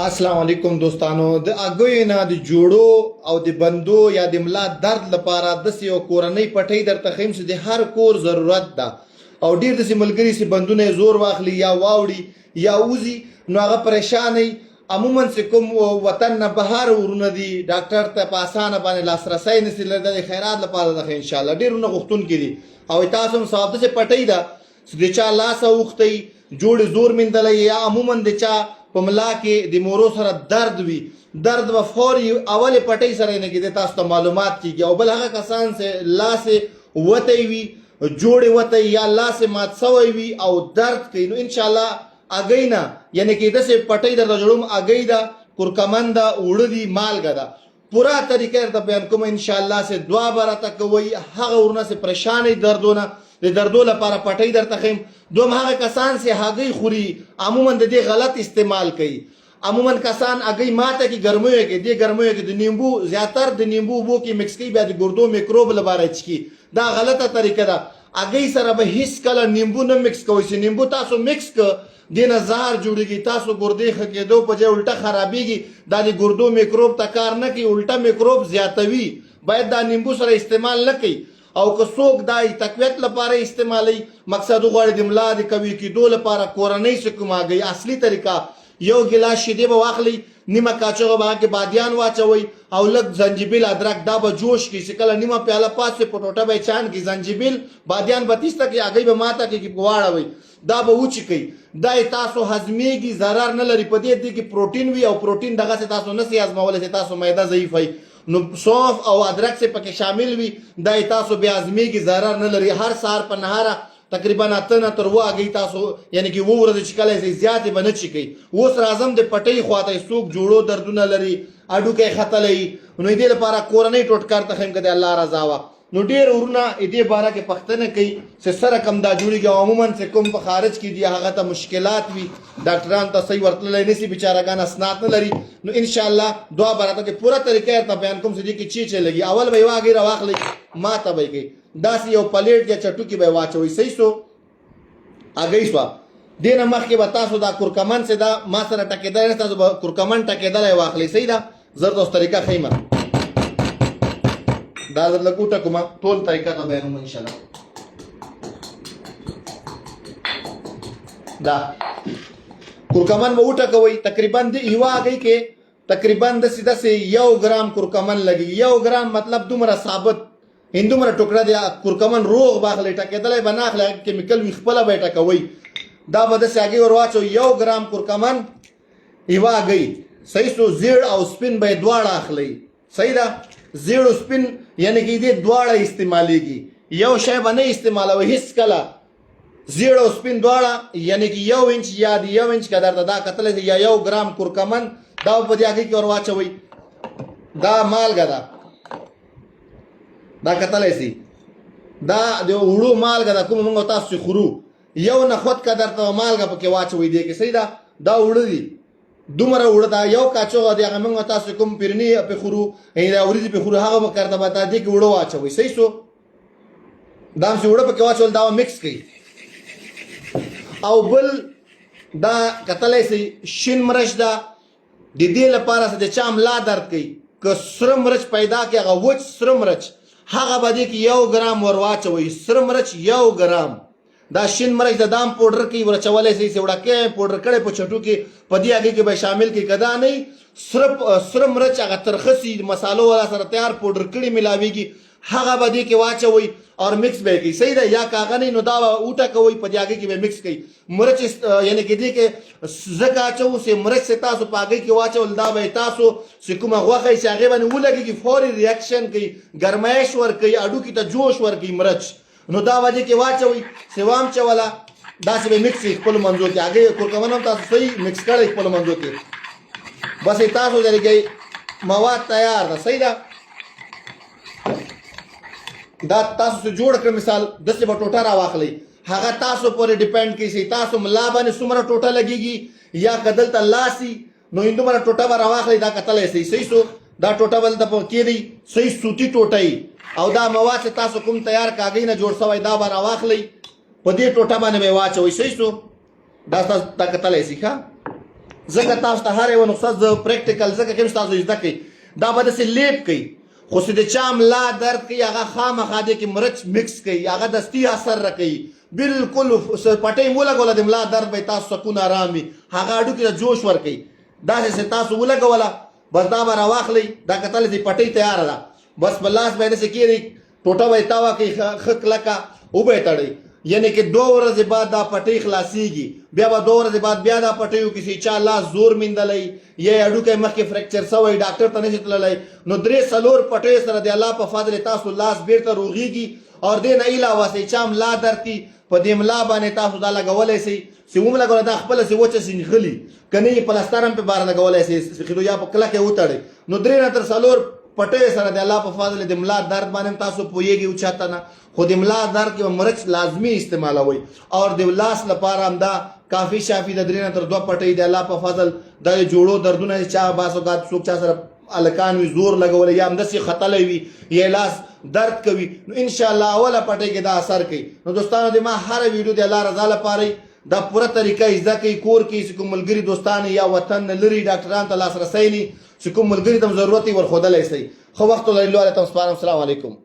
السلام علیکم دوستانو د اګوی نه د جوړو او د بندو یا د ملا درد لپاره د یو کورنۍ پټۍ درته ښیم چې د هر کور ضرورت ده او ډېر داسې ملګري چې بندونه یې زور واخلي یا واوړي یا وځي نو هغه پریشانوي عموما چې کوم وطن نه بهر ورونه دي ډاکټر ته په اسانه باندې لاسرسی نشي لري د خیرات لپاره ده انشاءالله ډېرونه غوښتونکي دي او تاسو هم صاحب داسې پټۍ ده چې د چا لاس اوښتی جوړې زور میندلی یا عموما د چا په ملا کې د مورو سره درد وي درد به فوري اولې پټۍ سره نه کېدی تاسو ته معلومات کېږي او بل هغه کسان چې لاس یې وتی وي جوړې وتی یا لاس یې مات سوی وي او درد کوي نو انشاءالله اګۍ نه یعنې کې داسې پټۍ درته جوړوم اګۍ ده کورکمن ده اوړه دي مالګه ده پوره طریقه درته بیان کوم انشاءالله چې دعا به راته کوئ هغه ورونه چې پریشانوي دردونه د دردو لپاره پټۍ درته ښیم دوم هغه کسان چې هګۍ خوري عموما د دې غلط استعمال کوي عموما کسان هګۍ ماته کې ګرمیو کې دې ګرمیو کې د نیمبو زیاتر د نیمبو اوبو کې مکس کوي بیا د ګردو میکروب لپاره چکي دا غلطه طریقه ده هګۍ سره به هیڅ کله نیمبو نه مکس کوئ چې نیمبو تاسو مکس که دې نه زهر جوړېږي تاسو ګردې ښه کېدو په ځای الټه خرابېږي دا د ګردو میکروب ته کار نه کوي الټه میکروب زیاتوي باید دا نیمبو سره استعمال نه کوي او که څوک دا تقویت لپاره استعمالوي مقصد وغواړي د ملا د قوي کېدو لپاره کورنۍ چې کوم هګۍ اصلي طریقه یو ګیلاس شیدې به واخلئ نیمه کاچوغه به هغې کې بادیان واچوئ او لږ زنجبیل ادرک دا به جوش کړي چې کله نیمه پیاله پاس په ټوټه به یې چاڼ کړي زنجبیل بادیان به تیسته کړي هګۍ به ماته کړي واړوئ دا به وچکئ دا یې تاسو هضمېږي ضرر نه لري په دې کې پروټین وي او پروټین دغسې تاسو نسئ هضمولی چې تاسو معده ضعیفوي نو سونف او ادرک سے پکې شامل وي دا تاسو بیا ازمیږي ضرر نه لري هر سهار په نهاره تقریبا 8 نه تر 9 هګۍ تاسو یعنی کې 9 ورځې چې کله یې زیاتې به نه چکئ اوس راځم د پټۍ خواته څوک جوړو دردونه لري هډوکی ختلی نو دې لپاره کورنۍ ټوټکار ته ښیم که د الله رضا وه نو ډېر ورونه دې باره کې پوښتنه کوي چې سره کم دا جوړېږي او عموما چې کوم په خارج کې دي هغه ته مشکلات وي ډاکټران ته صحیح ورتللی نشي بیچارهګان اسناد نه لري نو انشاءالله دعا به راته کې پوره طریقه درته بیان کوم چې دې کې چې لګي اول به یوه هګۍ راواخلئ ماته به یې کوئ داسې یو پلیټ یا چټوکي به یې واچوئ صحیح شو هګۍ شوه دې نه مخکې به تاسو دا کورکمن چې دا ما سره ټکېدلی نه تاسو به کورکمن ټکېدلی واخلئ صحیح ده زه درته اوس طریقه ښیم دا در لږ وټکوم ټول طریقه ته بیانوم انشاءالله دا کورکمن به وټکوئ تقریبا د یوه هګۍ کې تقریبا داسې 1 ګرام کورکمن لګي 1 ګرام مطلب دومره ثابت هندومره ټوکړه دی کورکمن روغ باخلئ ټکېدلی به نه اخلئ کیمیکل وي خپله به یې ټکوئ دا به داسې هګۍ ور واچوئ 1 ګرام کورکمن یوه هګۍ صحیح شو زیړ او سپین به یې دواړه اخلئ صحیح ده زیړ او سپین یعنی کې دې دواړه استعمالیږي یو شی به نه استعمالوئ هېڅ کله زیړ او سپین دواړه یعنی کې 1 انچ یا د 1 انچ که درته دا کتلی یا 1 ګرام کورکمن دا په دې هګۍ کې ور واچوئ دا مالګه ده دا کتلی سي دا د وړو مالګه ده کومه موږ تاسو چې خورو یو نخود که درته مالګه پکې واچوئ دې کې صحیح ده دا وړه دي دومره وړه دا یو کاچوغه دی هغه موږ تاسو کوم پیرني پې خورو دا وریځې پې خورو هغه به کرته به تا دې کې وړه واچوئ صحیح شو دا همسې وړه پکې واچول دا به مکس کوي او بل دا کتلی سئ شین مرچ ده د دې لپاره چې د چا ملا درد کوي که سره مرچ پیدا کړي هغه وچ سره مرچ هغه به دې کې 1 ګرام ور واچوئ سره مرچ 1 ګرام دا شین مرچ د دام پوډر کې ورچولی سئ چې وړکې پوډر کړی په چټو کې په دې هګۍ کې به شامل کړي که دا نه سره مرچ هغه ترخه سي مسالو والا سره تیار پوډر کړي ملاویږي هغه به دې کې واچوئ او مکس به یې کوئ صحیح ده یا که هغه نه نو دا به وټکوئ په دې هګۍ کې به مکس کوئ مرچ یعنې کې دې کې ځکه اچوو چې مرچ چې تاسو په هګۍ کې واچول دا به تاسو چې کومه غوښه یې چې هغې باندې ولګېږي فوري ریاکشن کوي ګرمایش ورکوي هډوکي ته جوش ورکوي مرچ نو دا به دې کې واچوئ چې واچوله داسې به مکس کړئ خپلو منځو کې هګۍ کورکمن هم تاسو صحیح مکس کړئ خپلو منځو کې بس تاسو ځرګئ مواد تیار ده صحیح ده دا تاسو چې جوړ کړئ مثال داسې به ټوټه راواخلئ هغه تاسو پورې ډیپینډ کوي چې تاسو ملا باندې څومره ټوټه لګېږي یا که دلته لاسي نو هندومره ټوټه به راواخلئ دا کتلی سئ صحیح شو دا ټوټه به دلته کېدی صحیح سوتي ټوټه او دا مواد چې تاسو کوم تیار کاغۍ نه جوړ شوی دا به راواخلئ په دې ټوټه باندې به یې واچوئ صحیح شو دا تاسو دا کتلی سئ ښه ځکه تاسو ته هر یو نقطه زه پریکټیکل ځکه کوم تاسو زده کوي دا به داسې لیپ کوي خو چې د چا ملا درد کوي هغه خامخا دې کې مرچ مکس کوي هغه دستي اثر راکوي بالکل پټۍ ولګوله د ملا درد به تاسو سکون آرام وي هغه هډوکي ته جوش ورکوي داسې تاسو ولګوله بس دا به راواخلئ دا کتلی چې پټۍ تیاره ده بس په لاس به یې داسې کېږدئ ټوټه به یې تاوه کوي ښه کلکه وبه یې تړئ یعنی که 2 ورځې بعد دا پټۍ خلاصیږي بیا به 2 ورځې بعد بیا دا پټۍ وکړي چې چا لاس زور میندلی یا یې هډوکی مخکې فریکچر سوی ډاکټر ته نشي تللی نو 3-4 پټۍ سره د الله په فضل تاسو لاس بیرته روغیږي او دې نه علاوه چې چا ملا درد کي په دې ملا باندې تاسو دا لګولی سئ چې وملګوله دا خپله چې وچه سي نښلي که نه یې پلستر هم پې بار لګولی سئ یا په کلکې وتړئ نو 3-4 پټۍ سره د الله په فضل د ملا درد باندې تاسو پوهیږئ اوچاته نه خو د ملا درد کې به مرچ لازمي استعمالوئ او د لاس لپاره هم دا کافي شافي د 3-2 پټۍ د الله په فضل د جوړو دردونه چا بعض اوقات څوک چا سره الکان وي زور لګولی یا همداسې ختلی وي یا لاس درد کوي نو انشاءالله اوله پټۍ کې دا اثر کوي نو دوستانو د ما هره ویډیو د الله رضا لپاره دا پوره طریقه زده کوي کور کې چې کوم ملګري دوستان یا وطن نه لري ډاکټرانو ته لاسرسی نه چې کوم ملګري ته ضرورت وي ورښودلی شئ ښه وخت ولرئ لوی علیکم السلام علیکم